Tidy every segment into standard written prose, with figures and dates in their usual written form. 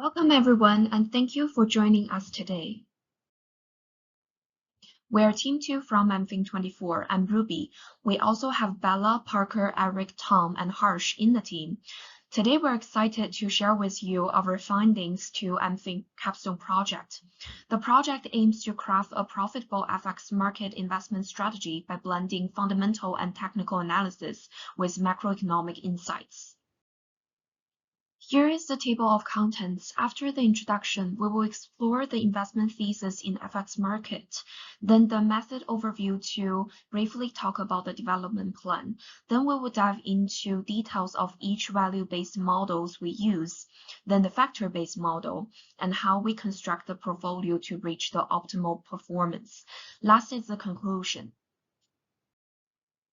Welcome everyone, and thank you for joining us today. We're Team 2 from MFIN24. I'm Ruby. We also have Bella, Parker, Eric, Tom, and Harsh in the team. Today we're excited to share with you our findings to MFIN Capstone project. The project aims to craft a profitable FX market investment strategy by blending fundamental and technical analysis with macroeconomic insights. Here is the table of contents. After the introduction, we will explore the investment thesis in FX market, then the method overview to briefly talk about the development plan. Then we will dive into details of each value-based models we use, then the factor-based model, and how we construct the portfolio to reach the optimal performance. Last is the conclusion.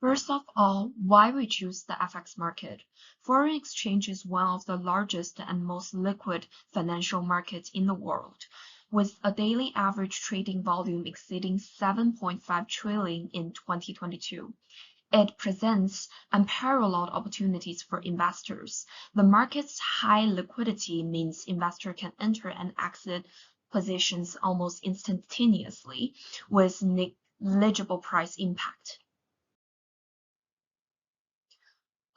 First of all, why we choose the FX market. Foreign exchange is one of the largest and most liquid financial markets in the world, with a daily average trading volume exceeding 7.5 trillion in 2022. It presents unparalleled opportunities for investors. The market's high liquidity means investors can enter and exit positions almost instantaneously with negligible price impact.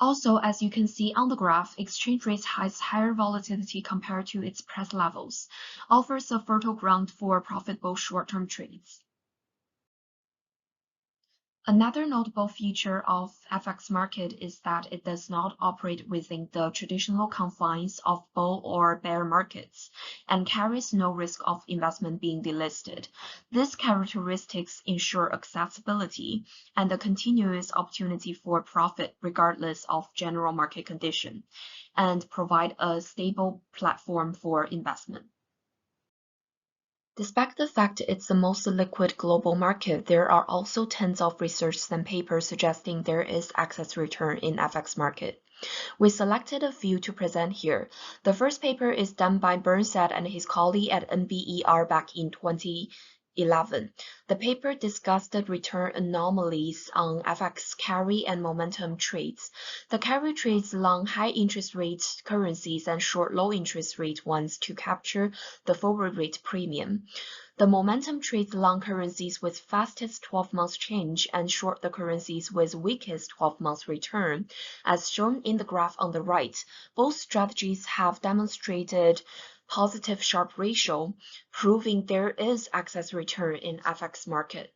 Also, as you can see on the graph, exchange rate has higher volatility compared to its price levels, offers a fertile ground for profitable short-term trades. Another notable feature of FX market is that it does not operate within the traditional confines of bull or bear markets and carries no risk of investment being delisted. These characteristics ensure accessibility and a continuous opportunity for profit regardless of general market condition, and provide a stable platform for investment. Despite the fact it's the most liquid global market, there are also tons of research and papers suggesting there is excess return in FX market. We selected a few to present here. The first paper is done by Burnside and his colleague at NBER back in 2011. The paper discussed the return anomalies on FX carry and momentum trades. The carry trades long high interest rate currencies and short low interest rate ones to capture the forward rate premium. The momentum trades long currencies with fastest 12 months change and short the currencies with weakest 12 months return. As shown in the graph on the right, both strategies have demonstrated positive Sharpe ratio, proving there is excess return in FX market.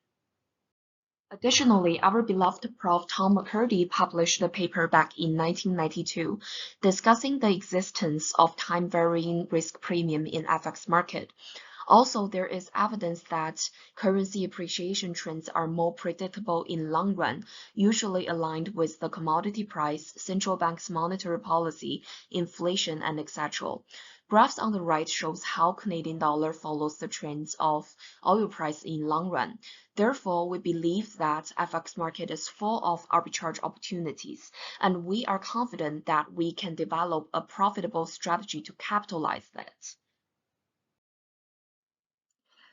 Additionally, our beloved Prof. Tom McCurdy published a paper back in 1992 discussing the existence of time-varying risk premium in FX market. Also, there is evidence that currency appreciation trends are more predictable in long run, usually aligned with the commodity price, central bank's monetary policy, inflation, and etc. Graphs on the right shows how Canadian dollar follows the trends of oil price in long run. Therefore, we believe that FX market is full of arbitrage opportunities, and we are confident that we can develop a profitable strategy to capitalize that.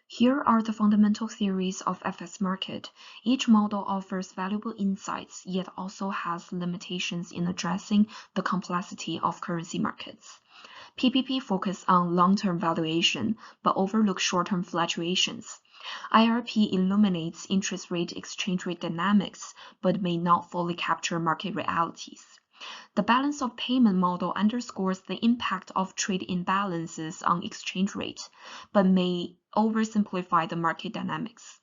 Here are the fundamental theories of FX market. Each model offers valuable insights, yet also has limitations in addressing the complexity of currency markets. PPP focus on long-term valuation, but overlook short-term fluctuations. IRP illuminates interest rate exchange rate dynamics, but may not fully capture market realities. The balance of payment model underscores the impact of trade imbalances on exchange rate, but may oversimplify the market dynamics.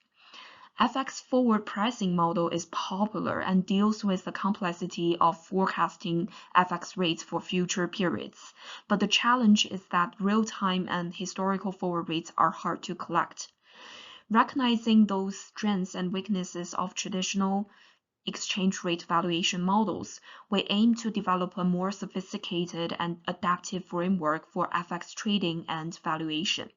FX forward pricing model is popular and deals with the complexity of forecasting FX rates for future periods, but the challenge is that real-time and historical forward rates are hard to collect. Recognizing those strengths and weaknesses of traditional exchange rate valuation models, we aim to develop a more sophisticated and adaptive framework for FX trading and valuation.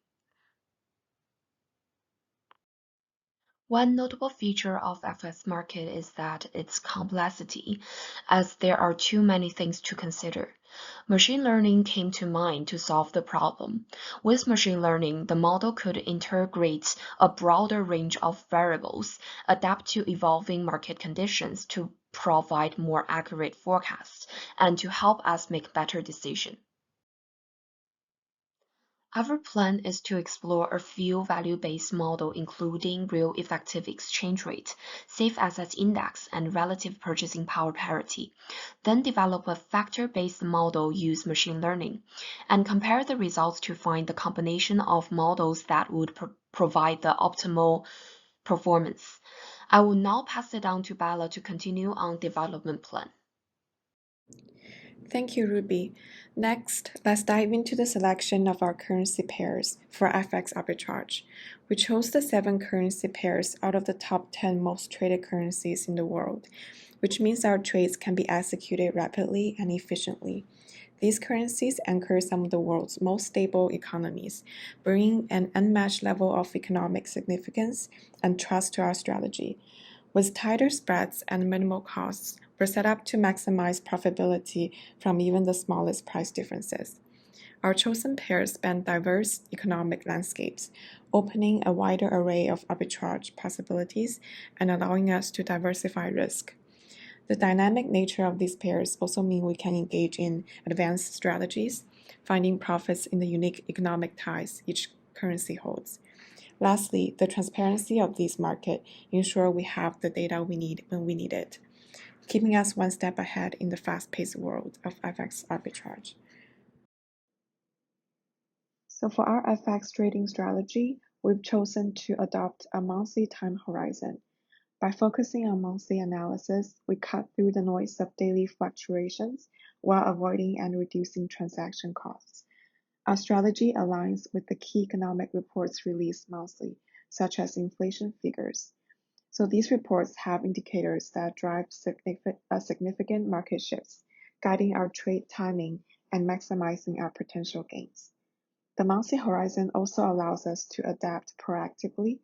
One notable feature of FX market is that its complexity, as there are too many things to consider. Machine learning came to mind to solve the problem. With machine learning, the model could integrate a broader range of variables, adapt to evolving market conditions to provide more accurate forecasts, and to help us make better decisions. Our plan is to explore a few value-based models including real effective exchange rate, safe assets index, and relative purchasing power parity. Then develop a factor-based model use machine learning, and compare the results to find the combination of models that would provide the optimal performance. I will now pass it on to Bella to continue on development plan. Thank you, Ruby. Next, let's dive into the selection of our currency pairs for FX arbitrage. We chose the 7 currency pairs out of the top 10 most traded currencies in the world, which means our trades can be executed rapidly and efficiently. These currencies anchor some of the world's most stable economies, bringing an unmatched level of economic significance and trust to our strategy. With tighter spreads and minimal costs, we're set up to maximize profitability from even the smallest price differences. Our chosen pairs span diverse economic landscapes, opening a wider array of arbitrage possibilities and allowing us to diversify risk. The dynamic nature of these pairs also mean we can engage in advanced strategies, finding profits in the unique economic ties each currency holds. Lastly, the transparency of these markets ensure we have the data we need when we need it, keeping us one step ahead in the fast-paced world of FX arbitrage. So for our FX trading strategy, we've chosen to adopt a monthly time horizon. By focusing on monthly analysis, we cut through the noise of daily fluctuations while avoiding and reducing transaction costs. Our strategy aligns with the key economic reports released monthly, such as inflation figures. So these reports have indicators that drive significant market shifts, guiding our trade timing and maximizing our potential gains. The monthly horizon also allows us to adapt proactively,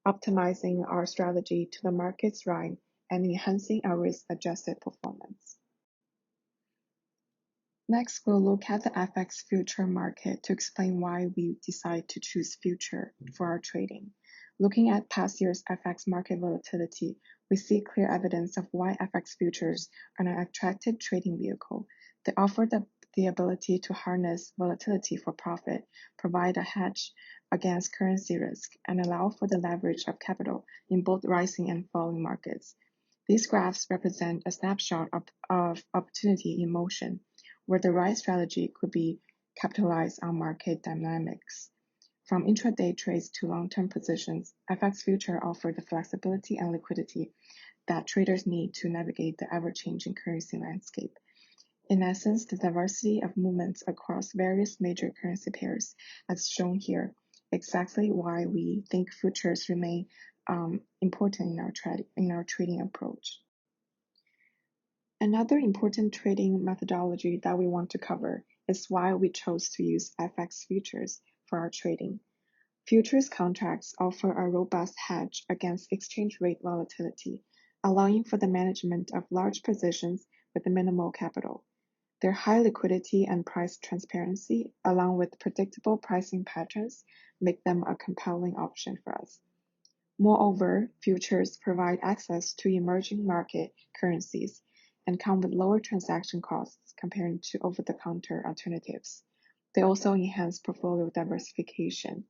optimizing our strategy to the market's rhyme and enhancing our risk-adjusted performance. Next, we'll look at the FX future market to explain why we decide to choose future for our trading. Looking at past year's FX market volatility, we see clear evidence of why FX futures are an attractive trading vehicle. They offer the ability to harness volatility for profit, provide a hedge against currency risk, and allow for the leverage of capital in both rising and falling markets. These graphs represent a snapshot of opportunity in motion, where the right strategy could be capitalized on market dynamics. From intraday trades to long-term positions, FX future offer the flexibility and liquidity that traders need to navigate the ever-changing currency landscape. In essence, the diversity of movements across various major currency pairs, as shown here, exactly why we think futures remain important in our trading approach. Another important trading methodology that we want to cover is why we chose to use FX futures for our trading. Futures contracts offer a robust hedge against exchange rate volatility, allowing for the management of large positions with minimal capital. Their high liquidity and price transparency, along with predictable pricing patterns, make them a compelling option for us. Moreover, futures provide access to emerging market currencies and come with lower transaction costs compared to over-the-counter alternatives. They also enhance portfolio diversification.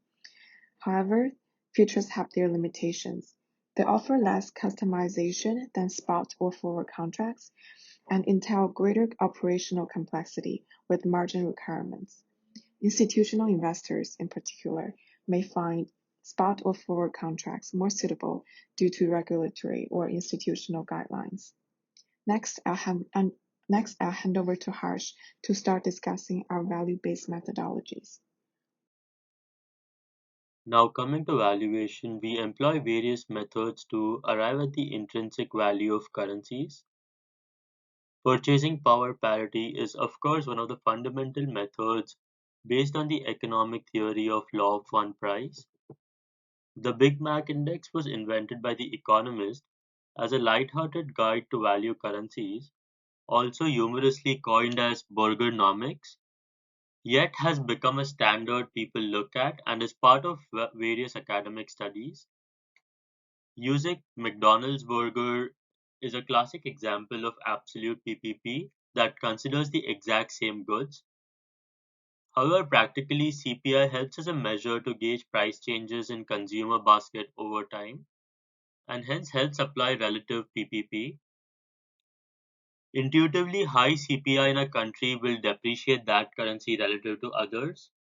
However, futures have their limitations. They offer less customization than spot or forward contracts and entail greater operational complexity with margin requirements. Institutional investors, in particular, may find spot or forward contracts more suitable due to regulatory or institutional guidelines. Next, I'll hand over to Harsh to start discussing our value-based methodologies. Now, coming to valuation, we employ various methods to arrive at the intrinsic value of currencies. Purchasing power parity is, of course, one of the fundamental methods based on the economic theory of law of one price. The Big Mac Index was invented by the economist as a light-hearted guide to value currencies, also humorously coined as Burgernomics, yet has become a standard people look at and is part of various academic studies. Using McDonald's burger is a classic example of absolute PPP that considers the exact same goods. However, practically, CPI helps as a measure to gauge price changes in consumer basket over time and hence helps apply relative PPP. Intuitively, high CPI in a country will depreciate that currency relative to others.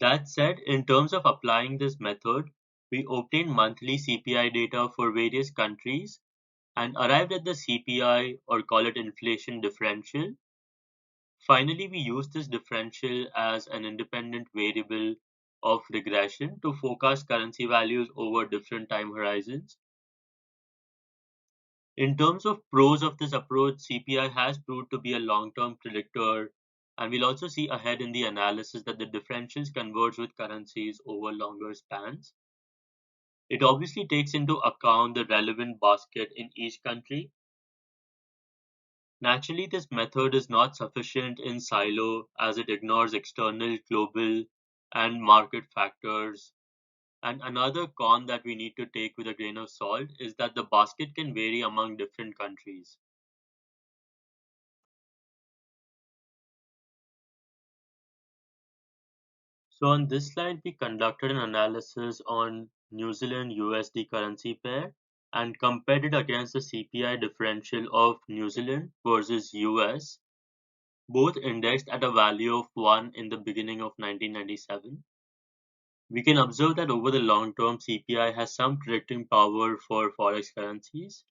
That said, in terms of applying this method, we obtained monthly CPI data for various countries and arrived at the CPI, or call it inflation differential. Finally, we use this differential as an independent variable of regression to forecast currency values over different time horizons. In terms of pros of this approach, CPI has proved to be a long-term predictor, and we'll also see ahead in the analysis that the differentials converge with currencies over longer spans. It obviously takes into account the relevant basket in each country. Naturally, this method is not sufficient in silo as it ignores external, global, and market factors. And another con that we need to take with a grain of salt is that the basket can vary among different countries. So on this slide, we conducted an analysis on New Zealand USD currency pair and compared it against the CPI differential of New Zealand versus US, both indexed at a value of 1 in the beginning of 1997. We can observe that over the long term, CPI has some predicting power for forex currencies.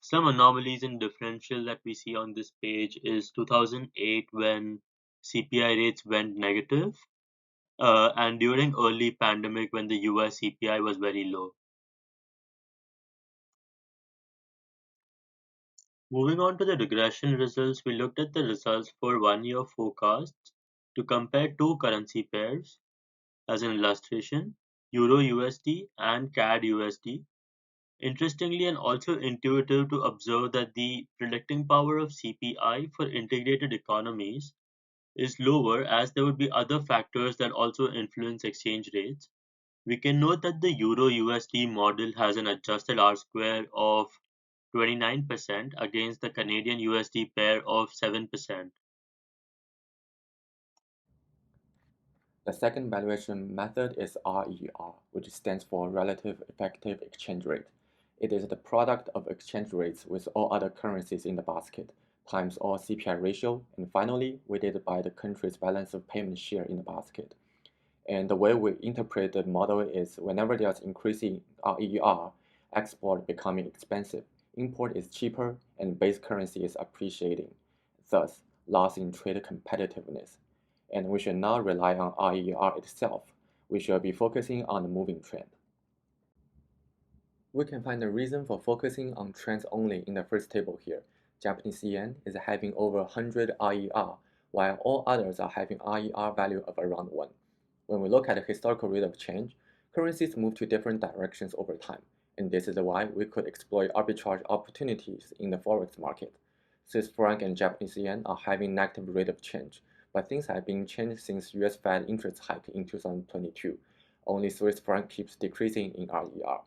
Some anomalies in differential that we see on this page is 2008 when CPI rates went negative, and during early pandemic when the US CPI was very low. Moving on to the regression results, we looked at the results for 1 year forecasts to compare two currency pairs as an illustration, Euro USD and CAD USD. Interestingly and also intuitive to observe that the predicting power of CPI for integrated economies is lower as there would be other factors that also influence exchange rates. We can note that the Euro USD model has an adjusted R square of 29% against the Canadian USD pair of 7%. The second valuation method is RER, which stands for Relative Effective Exchange Rate. It is the product of exchange rates with all other currencies in the basket, times all CPI ratio, and finally weighted by the country's balance of payment share in the basket. And the way we interpret the model is whenever there's increasing RER, export becoming expensive, import is cheaper, and base currency is appreciating, thus loss in trade competitiveness. And we should not rely on RER itself. We should be focusing on the moving trend. We can find the reason for focusing on trends only in the first table here. Japanese yen is having over 100 RER, while all others are having RER value of around 1. When we look at the historical rate of change, currencies move to different directions over time, and this is why we could exploit arbitrage opportunities in the forex market. Swiss franc and Japanese yen are having negative rate of change, but things have been changed since US Fed interest hike in 2022. Only Swiss franc keeps decreasing in RER.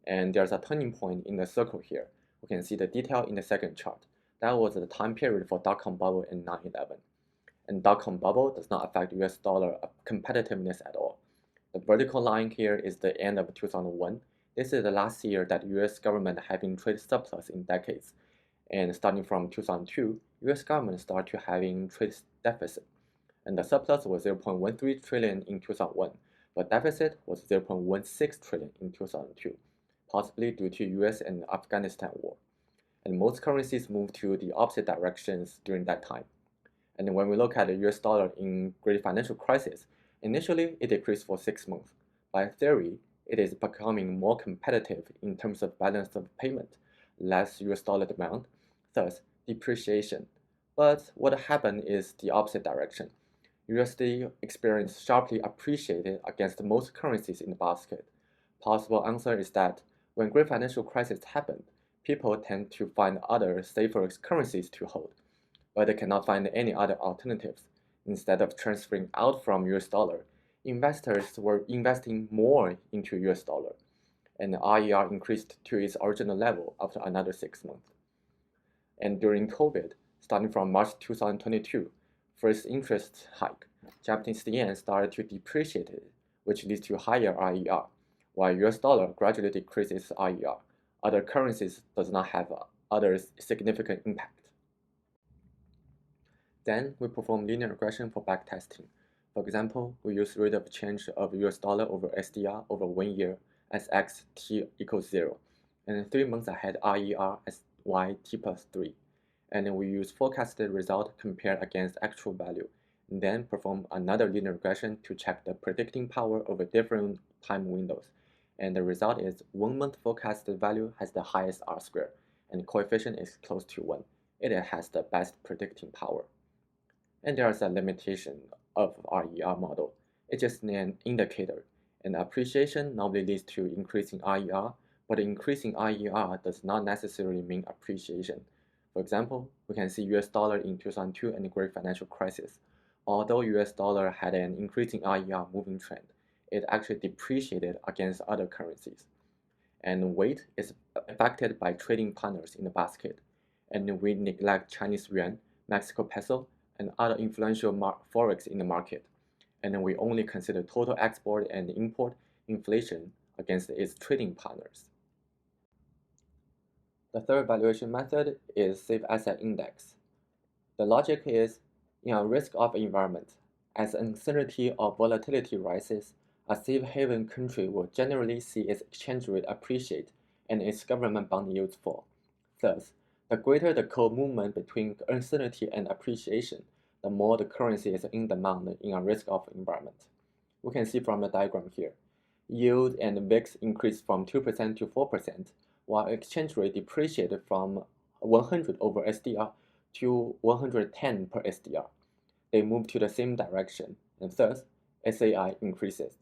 And there's a turning point in the circle here. We can see the detail in the second chart. That was the time period for dot-com bubble and 9/11. And dot-com bubble does not affect US dollar competitiveness at all. The vertical line here is the end of 2001. This is the last year that US government having trade surplus in decades. And starting from 2002, US government started to having trade deficit. And the surplus was 0.13 trillion in 2001, but deficit was 0.16 trillion in 2002, possibly due to US and Afghanistan war. And most currencies moved to the opposite directions during that time. And when we look at the US dollar in great financial crisis, initially it decreased for 6 months. By theory, it is becoming more competitive in terms of balance of payment, less US dollar demand, thus depreciation. But what happened is the opposite direction. USD experienced sharply appreciated against most currencies in the basket. Possible answer is that when great financial crisis happened, people tend to find other safer currencies to hold, but they cannot find any other alternatives. Instead of transferring out from US dollar, investors were investing more into US dollar, and the RER increased to its original level after another 6 months. And during COVID, starting from March 2022, first interest hike, Japanese yen started to depreciate, which leads to higher RER, while US dollar gradually decreases RER. Other currencies does not have other significant impact. Then we perform linear regression for backtesting. For example, we use rate of change of US dollar over SDR over 1 year as x t equals 0, and 3 months ahead RER as y t plus 3. And then we use forecasted result compared against actual value, and then perform another linear regression to check the predicting power over different time windows. And the result is 1 month forecasted value has the highest R square, and coefficient is close to 1. It has the best predicting power. And there is a limitation of RER model. It's just an indicator, and appreciation normally leads to increasing RER, but increasing RER does not necessarily mean appreciation. For example, we can see US dollar in 2002 and the Great Financial Crisis. Although US dollar had an increasing RER moving trend, it actually depreciated against other currencies. And weight is affected by trading partners in the basket, and we neglect Chinese yuan, Mexico peso, and other influential forex in the market, and then we only consider total export and import inflation against its trading partners. The third valuation method is safe asset index. The logic is, in a risk-off environment, as uncertainty or volatility rises, a safe haven country will generally see its exchange rate appreciate and its government bond yields fall. Thus, the greater the co-movement between uncertainty and appreciation, the more the currency is in demand in a risk-off environment. We can see from the diagram here. Yield and VIX increased from 2% to 4%, while exchange rate depreciated from 100 over SDR to 110 per SDR. They move to the same direction, and thus SAI increases.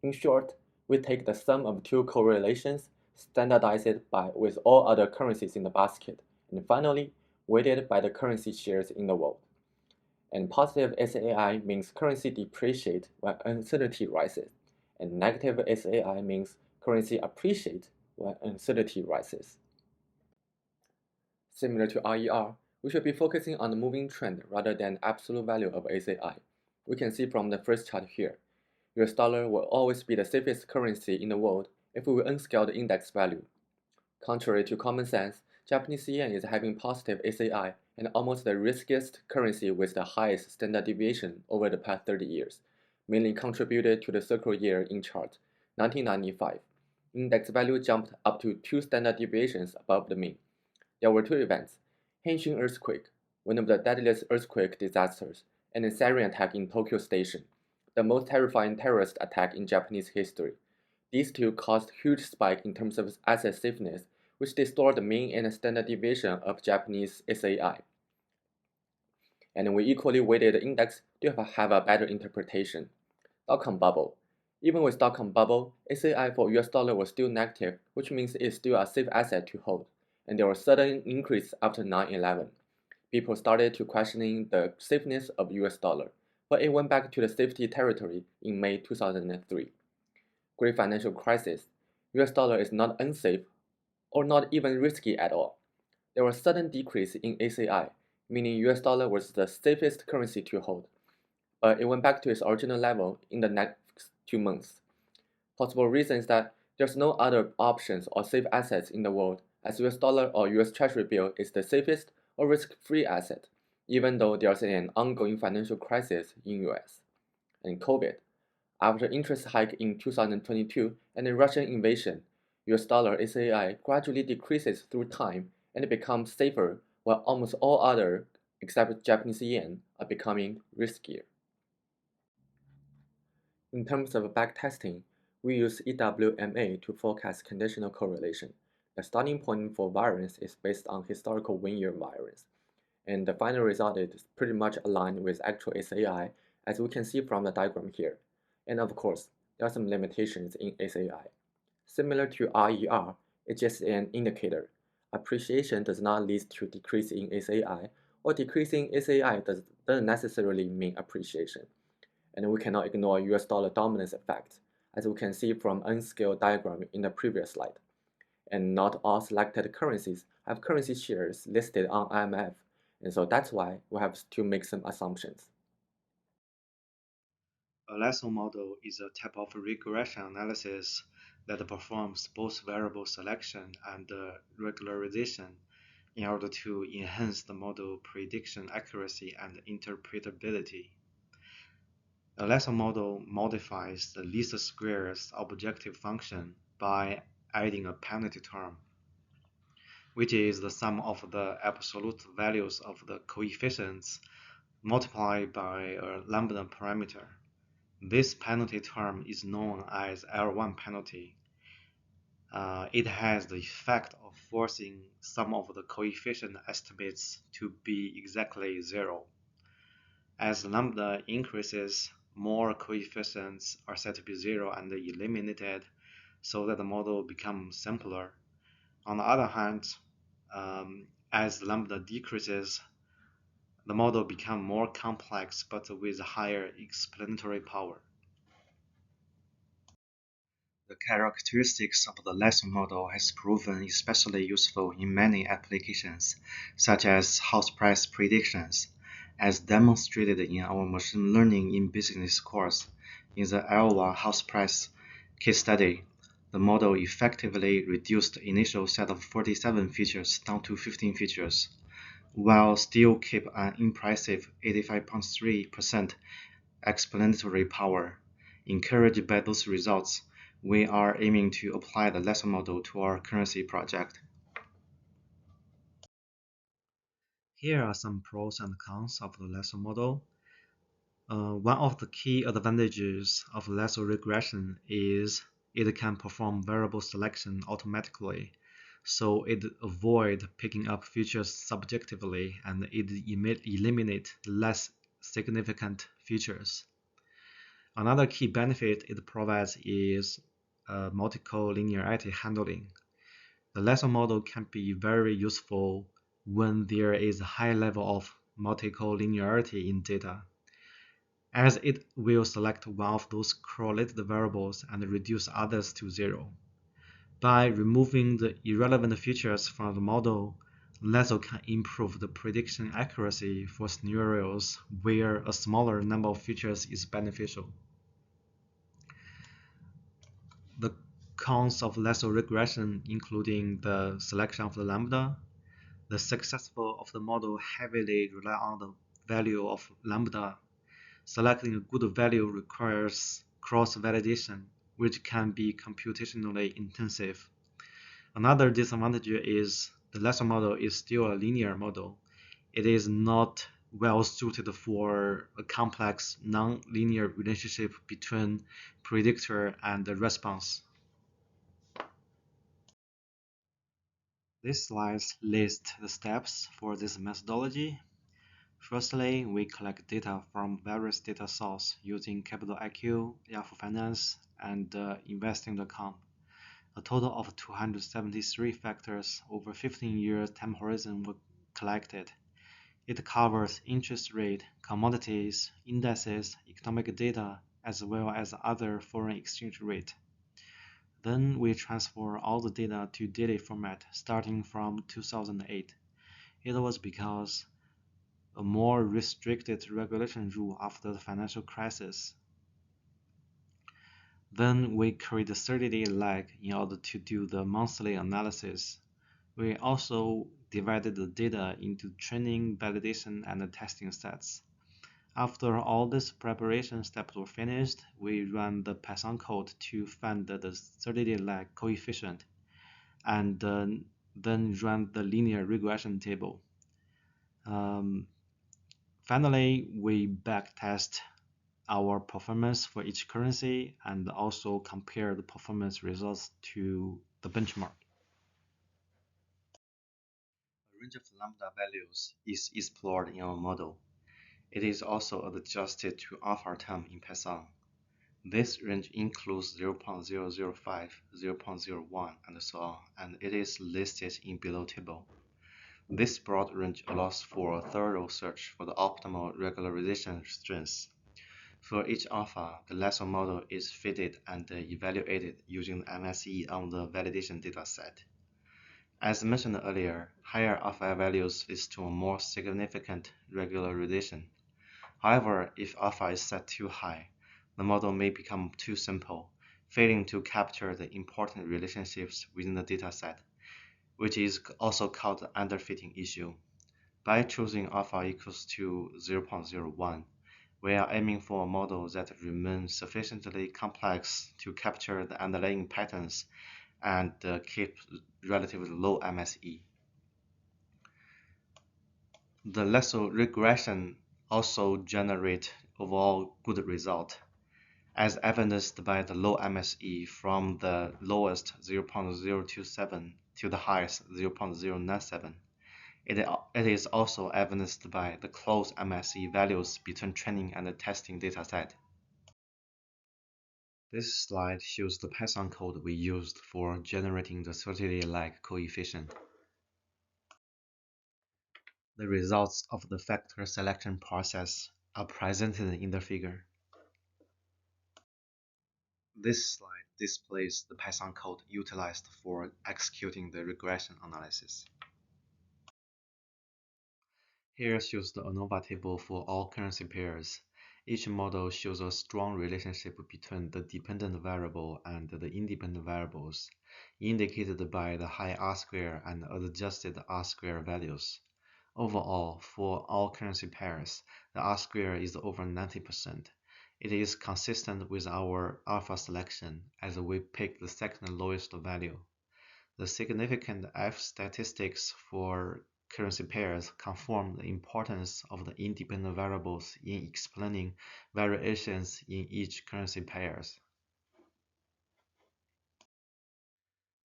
In short, we take the sum of two correlations, standardize it with all other currencies in the basket, and finally weighted by the currency shares in the world. And positive SAI means currency depreciates when uncertainty rises, and negative SAI means currency appreciates when uncertainty rises. Similar to RER, we should be focusing on the moving trend rather than absolute value of SAI. We can see from the first chart here. US dollar will always be the safest currency in the world if we unscale the index value. Contrary to common sense, Japanese yen is having positive SAI and almost the riskiest currency with the highest standard deviation over the past 30 years, mainly contributed to the circle year in chart, 1995. Index value jumped up to 2 standard deviations above the mean. There were 2 events, Henshin earthquake, one of the deadliest earthquake disasters, and a sarin attack in Tokyo Station, the most terrifying terrorist attack in Japanese history. These two caused huge spike in terms of asset safeness, which distort the mean and standard deviation of Japanese SAI. And we equally weighted the index to have a better interpretation. Dot-com bubble. Even with dot-com bubble, SAI for US dollar was still negative, which means it's still a safe asset to hold. And there was sudden increase after 9/11. People started to questioning the safeness of US dollar, but it went back to the safety territory in May 2003. Great financial crisis. US dollar is not unsafe or not even risky at all. There was sudden decrease in SAI, meaning US dollar was the safest currency to hold, but it went back to its original level in the next 2 months. Possible reason is that there's no other options or safe assets in the world, as US dollar or US Treasury bill is the safest or risk-free asset, even though there's an ongoing financial crisis in US. And COVID. After interest hike in 2022 and the Russian invasion, US dollar SAI gradually decreases through time and it becomes safer, while almost all other, except Japanese yen, are becoming riskier. In terms of backtesting, we use EWMA to forecast conditional correlation. The starting point for variance is based on historical 1-year variance, and the final result is pretty much aligned with actual SAI, as we can see from the diagram here. And of course, there are some limitations in SAI. Similar to RER, it's just an indicator. Appreciation does not lead to decrease in SAI, or decreasing SAI doesn't necessarily mean appreciation. And we cannot ignore US dollar dominance effect, as we can see from unscaled diagram in the previous slide. And not all selected currencies have currency shares listed on IMF, and so that's why we have to make some assumptions. A lasso model is a type of regression analysis that performs both variable selection and regularization in order to enhance the model prediction accuracy and interpretability. A lasso model modifies the least squares objective function by adding a penalty term, which is the sum of the absolute values of the coefficients multiplied by a lambda parameter. This penalty term is known as L1 penalty. It has the effect of forcing some of the coefficient estimates to be exactly zero. As lambda increases, more coefficients are set to be zero and eliminated so that the model becomes simpler. On the other hand, as lambda decreases, the model becomes more complex but with higher explanatory power. The characteristics of the lasso model has proven especially useful in many applications, such as house price predictions, as demonstrated in our machine learning in business course. In the Iowa house price case study, the model effectively reduced the initial set of 47 features down to 15 features, while still keep an impressive 85.3% explanatory power. Encouraged by those results, we are aiming to apply the lasso model to our currency project. Here are some pros and cons of the lasso model. One of the key advantages of lasso regression is it can perform variable selection automatically, so it avoids picking up features subjectively and it eliminates less significant features. Another key benefit it provides is multicollinearity handling. The lasso model can be very useful when there is a high level of multicollinearity in data, as it will select one of those correlated variables and reduce others to zero. By removing the irrelevant features from the model, lasso can improve the prediction accuracy for scenarios where a smaller number of features is beneficial. The cons of lasso regression including the selection of the lambda. The successful of the model heavily rely on the value of lambda. Selecting a good value requires cross-validation, which can be computationally intensive. Another disadvantage is the lasso model is still a linear model. It is not well suited for a complex non-linear relationship between predictor and the response. These slides list the steps for this methodology. Firstly, we collect data from various data sources using Capital IQ, Yahoo Finance, and Investing.com. A total of 273 factors over 15-year time horizon were collected. It covers interest rate, commodities, indices, economic data, as well as other foreign exchange rate. Then we transfer all the data to daily format starting from 2008. It was because a more restricted regulation rule after the financial crisis. Then we create a 30-day lag in order to do the monthly analysis. We also divided the data into training, validation, and testing sets. After all these preparation steps were finished, we ran the Python code to find the 30-day lag coefficient and then run the linear regression table. Finally, we backtest our performance for each currency and also compare the performance results to the benchmark. A range of lambda values is explored in our model. It is also adjusted to alpha term in Python. This range includes 0.005, 0.01, and so on, and it is listed in below table. This broad range allows for a thorough search for the optimal regularization strengths. For each alpha, the lasso model is fitted and evaluated using the MSE on the validation dataset. As mentioned earlier, higher alpha values leads to a more significant regularization. However, if alpha is set too high, the model may become too simple, failing to capture the important relationships within the dataset, which is also called the underfitting issue. By choosing alpha equals to 0.01, we are aiming for a model that remains sufficiently complex to capture the underlying patterns and keep relatively low MSE. The lasso regression also generate overall good result, as evidenced by the low MSE from the lowest 0.027 to the highest 0.097. It is also evidenced by the close MSE values between training and the testing dataset. This slide shows the Python code we used for generating the 30-day lag coefficient. The results of the factor selection process are presented in the figure. This slide displays the Python code utilized for executing the regression analysis. Here shows the ANOVA table for all currency pairs. Each model shows a strong relationship between the dependent variable and the independent variables, indicated by the high R-square and adjusted R-square values. Overall, for all currency pairs, the R-square is over 90%. It is consistent with our alpha selection, as we picked the second lowest value. The significant F statistics for currency pairs confirm the importance of the independent variables in explaining variations in each currency pairs.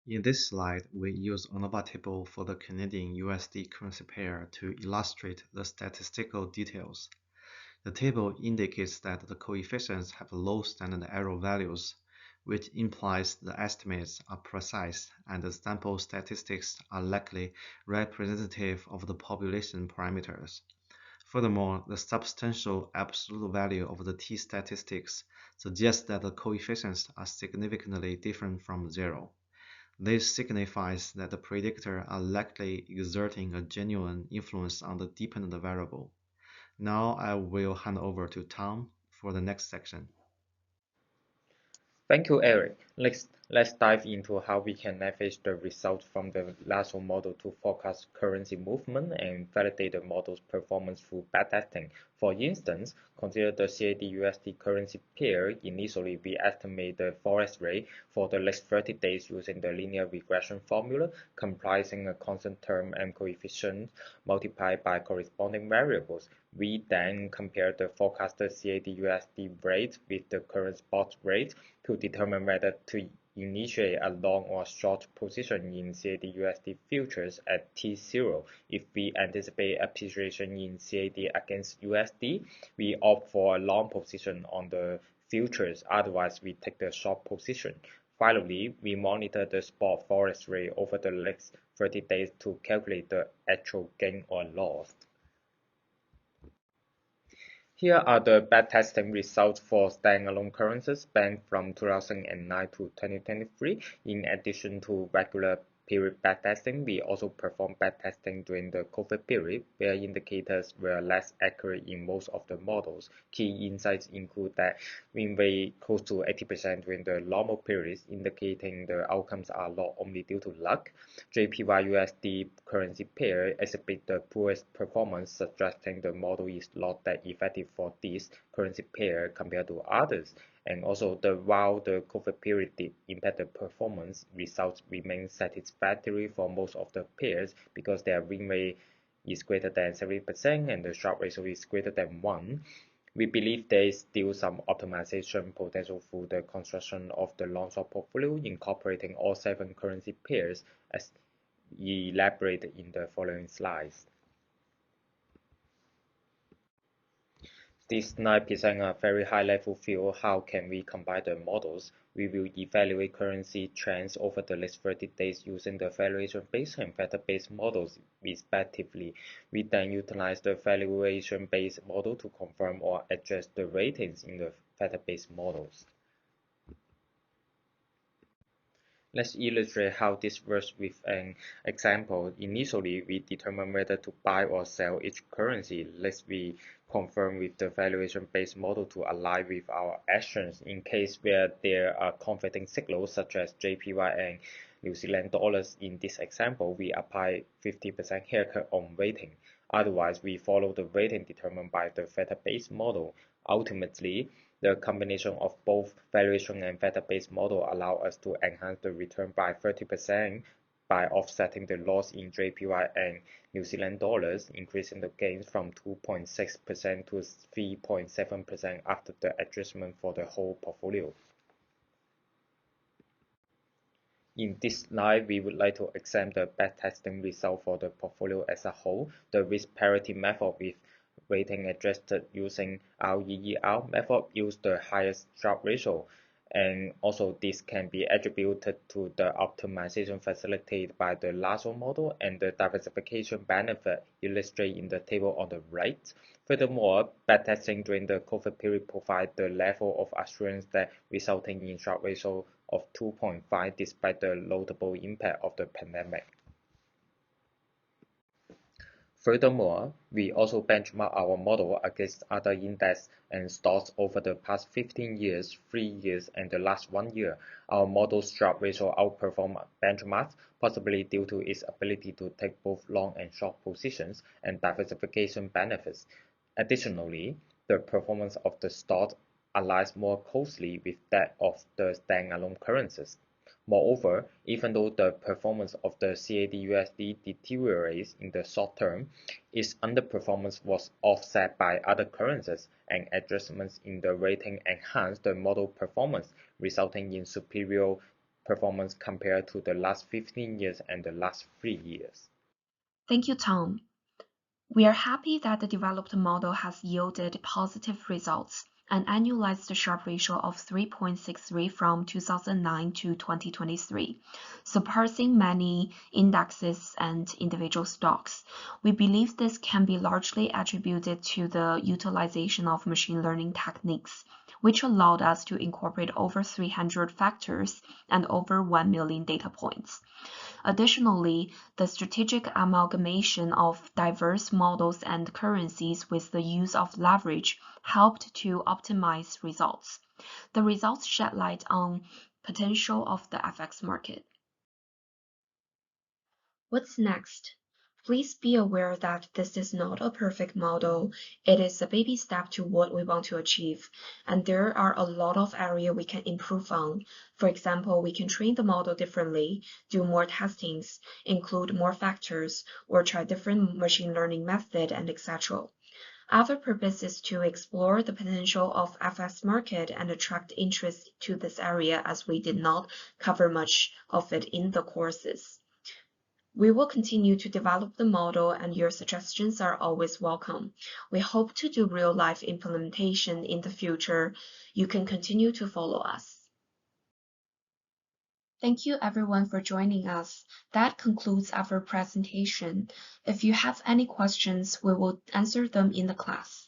In this slide, we use ANOVA table for the Canadian USD currency pair to illustrate the statistical details. The table indicates that the coefficients have low standard error values, which implies the estimates are precise and the sample statistics are likely representative of the population parameters. Furthermore, the substantial absolute value of the t-statistics suggests that the coefficients are significantly different from zero. This signifies that the predictors are likely exerting a genuine influence on the dependent variable. Now I will hand over to Tom for the next section. Thank you, Eric. Let's dive into how we can leverage the results from the lasso model to forecast currency movement and validate the model's performance through backtesting. For instance, consider the CAD-USD currency pair. Initially, we estimate the forex rate for the next 30 days using the linear regression formula, comprising a constant term and coefficient multiplied by corresponding variables. We then compare the forecasted CAD-USD rate with the current spot rate to determine whether to initiate a long or short position in CAD-USD futures at T0. If we anticipate appreciation in CAD against USD, we opt for a long position on the futures, otherwise we take the short position. Finally, we monitor the spot forex rate over the next 30 days to calculate the actual gain or loss. Here are the backtesting results for standalone currencies spanned from 2009 to 2023. In addition to regular period backtesting, we also performed backtesting during the COVID period, where indicators were less accurate in most of the models. Key insights include that win rate close to 80% during the normal periods, indicating the outcomes are not only due to luck. JPY-USD currency pair exhibit the poorest performance, suggesting the model is not that effective for this currency pair compared to others. And also, while the COVID period did impact the performance, results remain satisfactory for most of the pairs because their win rate is greater than 70% and the Sharpe ratio is greater than 1. We believe there is still some optimization potential through the construction of the long-short portfolio, incorporating all 7 currency pairs as elaborated in the following slides. This slide presents a very high-level view of how can we combine the models. We will evaluate currency trends over the next 30 days using the valuation-based and factor-based models respectively. We then utilize the valuation-based model to confirm or adjust the ratings in the factor-based models. Let's illustrate how this works with an example. Initially, we determine whether to buy or sell each currency. Let's we confirm with the valuation-based model to align with our actions. In case where there are conflicting signals such as JPY and New Zealand dollars, in this example, we apply 50% haircut on weighting. Otherwise, we follow the weighting determined by the theta-based model. Ultimately, the combination of both valuation and theta-based model allow us to enhance the return by 30% by offsetting the loss in JPY and New Zealand dollars, increasing the gains from 2.6% to 3.7% after the adjustment for the whole portfolio. In this slide, we would like to examine the backtesting result for the portfolio as a whole. The risk parity method with weighting adjusted using REER method use the highest Sharpe ratio, and also this can be attributed to the optimization facilitated by the Lasso model and the diversification benefit illustrated in the table on the right. Furthermore, backtesting during the COVID period provides the level of assurance that resulting in Sharpe ratio of 2.5 despite the notable impact of the pandemic. Furthermore, we also benchmark our model against other indexes and stocks over the past 15 years, 3 years, and the last 1 year. Our model's Sharpe ratio outperforms benchmarks, possibly due to its ability to take both long and short positions and diversification benefits. Additionally, the performance of the stock aligns more closely with that of the standalone currencies. Moreover, even though the performance of the CAD-USD deteriorates in the short term, its underperformance was offset by other currencies, and adjustments in the rating enhanced the model performance, resulting in superior performance compared to the last 15 years and the last 3 years. Thank you, Tom. We are happy that the developed model has yielded positive results, an annualized Sharpe ratio of 3.63 from 2009 to 2023, surpassing many indexes and individual stocks. We believe this can be largely attributed to the utilization of machine learning techniques, which allowed us to incorporate over 300 factors and over 1 million data points. Additionally, the strategic amalgamation of diverse models and currencies with the use of leverage helped to optimize results. The results shed light on potential of the FX market. What's next? Please be aware that this is not a perfect model. It is a baby step to what we want to achieve, and there are a lot of areas we can improve on. For example, we can train the model differently, do more testings, include more factors, or try different machine learning method, and etc. Our purpose is to explore the potential of FX market and attract interest to this area, as we did not cover much of it in the courses. We will continue to develop the model, and your suggestions are always welcome. We hope to do real-life implementation in the future. You can continue to follow us. Thank you everyone for joining us. That concludes our presentation. If you have any questions, we will answer them in the class.